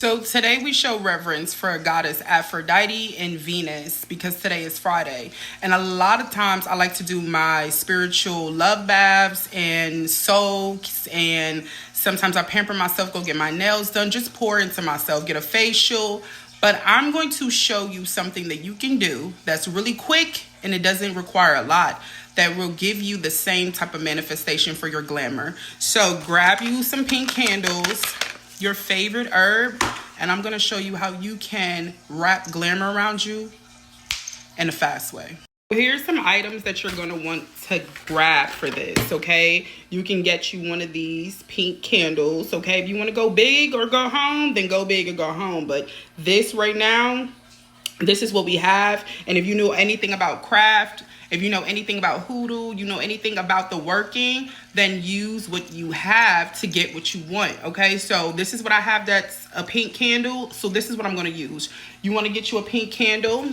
So today we show reverence for goddess Aphrodite and Venus because today is Friday. And a lot of times I like to do my spiritual love baths and soaks, and sometimes I pamper myself, go get my nails done, just pour into myself, get a facial. But I'm going to show you something that you can do that's really quick and it doesn't require a lot, that will give you the same type of manifestation for your glamour. So grab you some pink candles, your favorite herb, and I'm going to show you how you can wrap glamour around you in a fast way. Here's some items that you're going to want to grab for this, okay? You can get you one of these pink candles, okay? If you want to go big or go home, then go big or go home. But this right now, this is what we have. And if you know anything about craft, if you know anything about hoodoo, you know anything about the working, then use what you have to get what you want, okay? So this is what I have, that's a pink candle. So this is what I'm going to use. You want to get you a pink candle.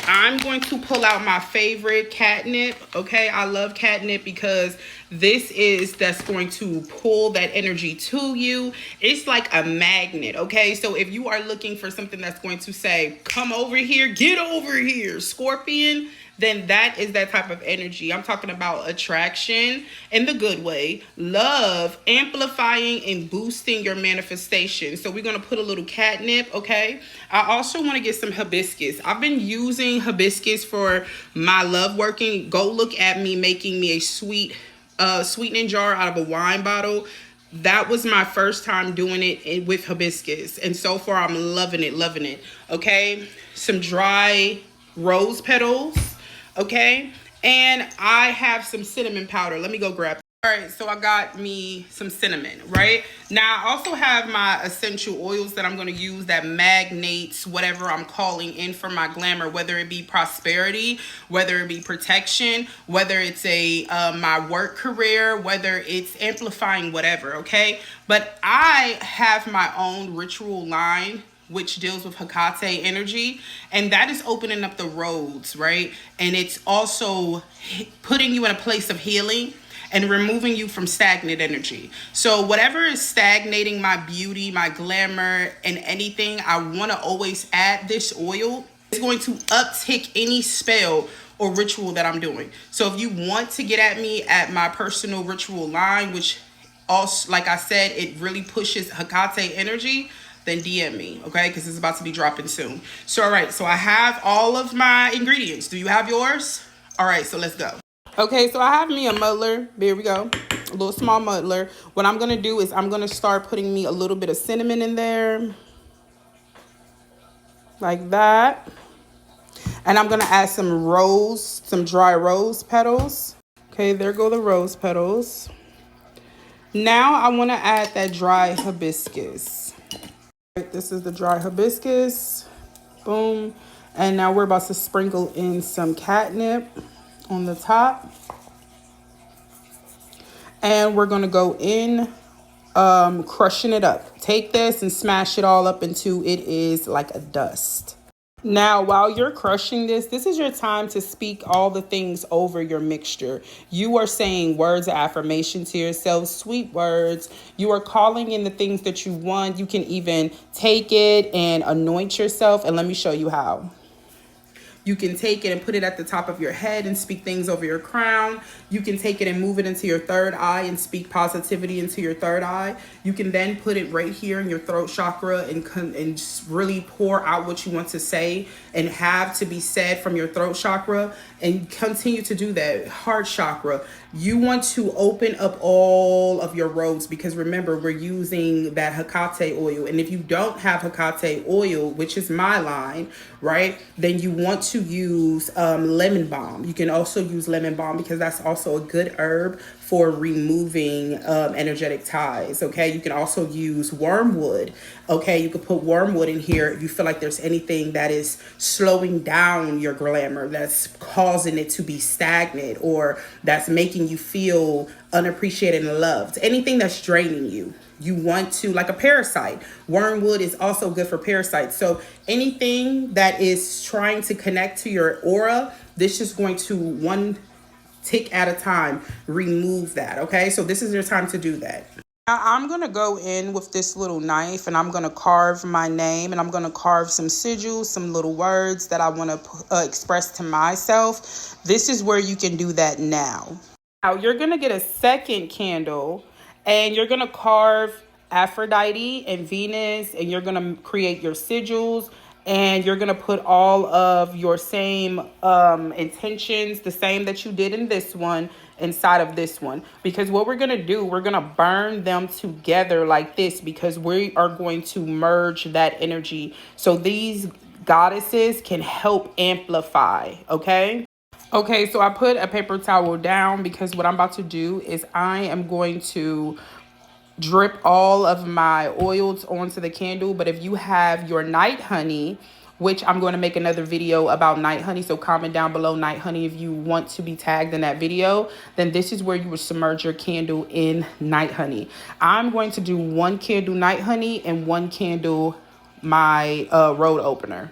I'm going to pull out my favorite catnip, okay? I love catnip because that's going to pull that energy to you. It's like a magnet, okay? So if you are looking for something that's going to say, come over here, get over here, Scorpion, then that is that type of energy. I'm talking about attraction in the good way, love, amplifying and boosting your manifestation. So we're going to put a little catnip, okay? I also want to get some hibiscus. I've been using hibiscus for my love working. Go look at me making me a sweetening jar out of a wine bottle. That was my first time doing it with hibiscus. And so far, I'm loving it, okay? Some dry rose petals. Okay, and I have some cinnamon powder. Let me go grab it. All right, so I got me some cinnamon, right? Now, I also have my essential oils that I'm going to use that magnates whatever I'm calling in for my glamour, whether it be prosperity, whether it be protection, whether it's my work career, whether it's amplifying whatever, okay? But I have my own ritual line which deals with Hekate energy, and that is opening up the roads, right? And it's also putting you in a place of healing and removing you from stagnant energy. So whatever is stagnating my beauty, my glamour, and anything, I want to always add this oil. It's going to uptick any spell or ritual that I'm doing. So if you want to get at me at my personal ritual line, which also, like I said, it really pushes Hekate energy, then DM me, okay? Because it's about to be dropping soon. So, all right. So I have all of my ingredients. Do you have yours? All right. So let's go. Okay. So I have me a muddler. There we go. A little small muddler. What I'm going to do is I'm going to start putting me a little bit of cinnamon in there. Like that. And I'm going to add some dry rose petals. Okay. There go the rose petals. Now I want to add that dry hibiscus. This is the dry hibiscus. Boom. And now we're about to sprinkle in some catnip on the top. And we're going to go in crushing it up. Take this and smash it all up until it is like a dust. Now, while you're crushing this is your time to speak all the things over your mixture. You are saying words of affirmation to yourself, sweet words. You are calling in the things that you want. You can even take it and anoint yourself. And let me show you how. You can take it and put it at the top of your head and speak things over your crown. You can take it and move it into your third eye and speak positivity into your third eye. You can then put it right here in your throat chakra and just really pour out what you want to say and have to be said from your throat chakra, and continue to do that. Heart chakra. You want to open up all of your roads, because remember, we're using that Hekate oil. And if you don't have Hekate oil, which is my line, right, then you want to use lemon balm. You can also use lemon balm because that's also a good herb for removing energetic ties, okay? You can also use wormwood, okay? You could put wormwood in here if you feel like there's anything that is slowing down your glamour, that's causing it to be stagnant, or that's making you feel unappreciated and loved. Anything that's draining you. You want to, like a parasite. Wormwood is also good for parasites. So anything that is trying to connect to your aura, this is going to one tick at a time remove that, okay? So this is your time to do that. Now I'm going to go in with this little knife and I'm going to carve my name, and I'm going to carve some sigils, some little words that I want to express to myself. This is where you can do that now. Now you're going to get a second candle and you're going to carve Aphrodite and Venus, and you're going to create your sigils, and you're going to put all of your same intentions, the same that you did in this one, inside of this one. Because what we're going to do, we're going to burn them together like this, because we are going to merge that energy so these goddesses can help amplify. Okay, so I put a paper towel down because what I'm about to do is I am going to drip all of my oils onto the candle. But if you have your night honey, which I'm going to make another video about night honey, so comment down below night honey if you want to be tagged in that video, then this is where you would submerge your candle in night honey. I'm going to do one candle night honey and one candle my road opener.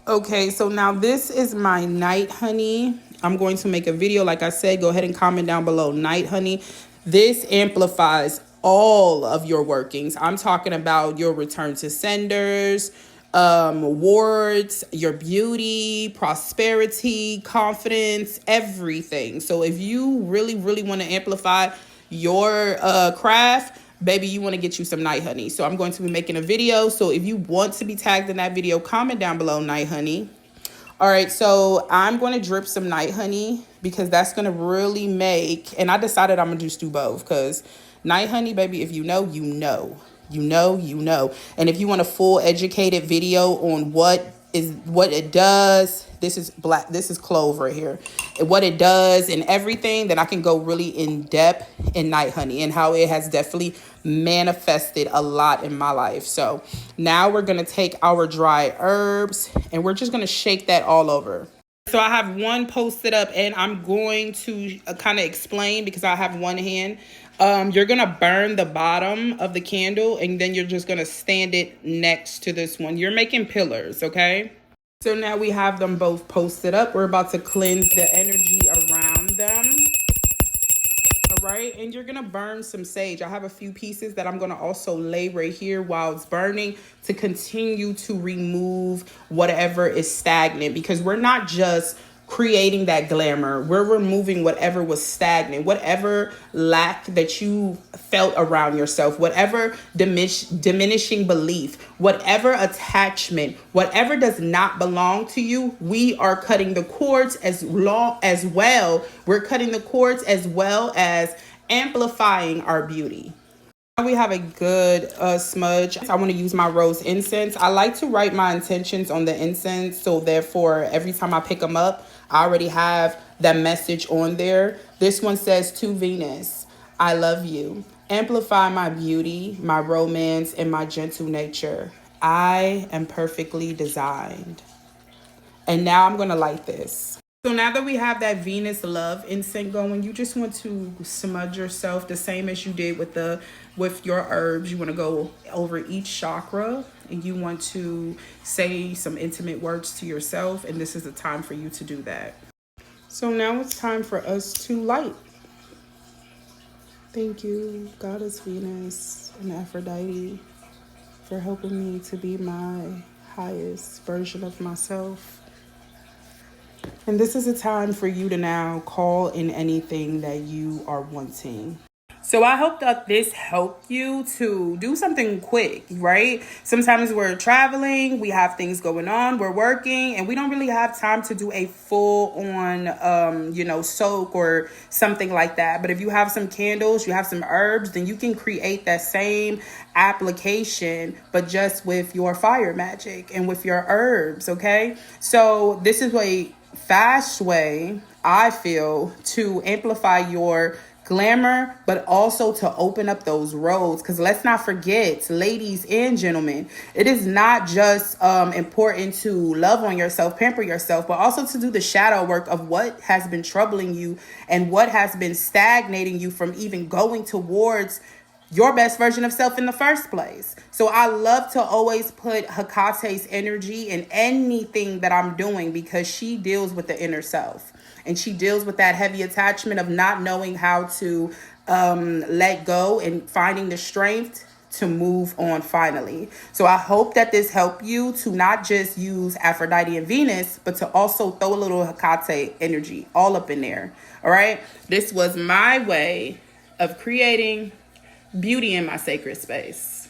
Okay, so now this is my night honey. I'm going to make a video. Like I said, go ahead and comment down below night honey. This amplifies all of your workings. I'm talking about your return to senders, wards, your beauty, prosperity, confidence, everything. So if you really want to amplify your craft, baby, you want to get you some night honey. So I'm going to be making a video. So if you want to be tagged in that video, comment down below night honey. All right, so I'm going to drip some night honey because that's going to really make, and I decided I'm going to just do both because night honey, baby, if you know, you know. You know. And if you want a full educated video on what it does, this is clove right here, and what it does and everything, then I can go really in depth in night honey and how it has definitely manifested a lot in my life. So now we're going to take our dry herbs and we're just going to shake that all over. So I have one posted up and I'm going to kind of explain because I have one hand. You're going to burn the bottom of the candle and then you're just going to stand it next to this one. You're making pillars, okay? So now we have them both posted up. We're about to cleanse the energy around them. All right, and you're going to burn some sage. I have a few pieces that I'm going to also lay right here while it's burning to continue to remove whatever is stagnant, because we're not just creating that glamour, we're removing whatever was stagnant, whatever lack that you felt around yourself, whatever diminishing belief, whatever attachment, whatever does not belong to you. We are cutting the cords as well. We're cutting the cords as well as amplifying our beauty. We have a good smudge. I want to use my rose incense. I like to write my intentions on the incense, so therefore every time I pick them up, I already have that message on there. This one says, to Venus, I love you. Amplify my beauty, my romance, and my gentle nature. I am perfectly designed. And now I'm going to light this. So now that we have that Venus love incense going, you just want to smudge yourself the same as you did with your herbs. You want to go over each chakra and you want to say some intimate words to yourself. And this is the time for you to do that. So now it's time for us to light. Thank you, Goddess Venus and Aphrodite, for helping me to be my highest version of myself. And this is a time for you to now call in anything that you are wanting. So I hope that this helped you to do something quick, right? Sometimes we're traveling, we have things going on, we're working, and we don't really have time to do a full on, soak or something like that. But if you have some candles, you have some herbs, then you can create that same application, but just with your fire magic and with your herbs, okay? So this is a fast way, I feel, to amplify your glamour, but also to open up those roads. Because let's not forget, ladies and gentlemen, it is not just important to love on yourself, pamper yourself, but also to do the shadow work of what has been troubling you and what has been stagnating you from even going towards your best version of self in the first place. So I love to always put Hekate's energy in anything that I'm doing, because she deals with the inner self. And she deals with that heavy attachment of not knowing how to let go and finding the strength to move on finally. So I hope that this helped you to not just use Aphrodite and Venus, but to also throw a little Hekate energy all up in there. All right. This was my way of creating beauty in my sacred space.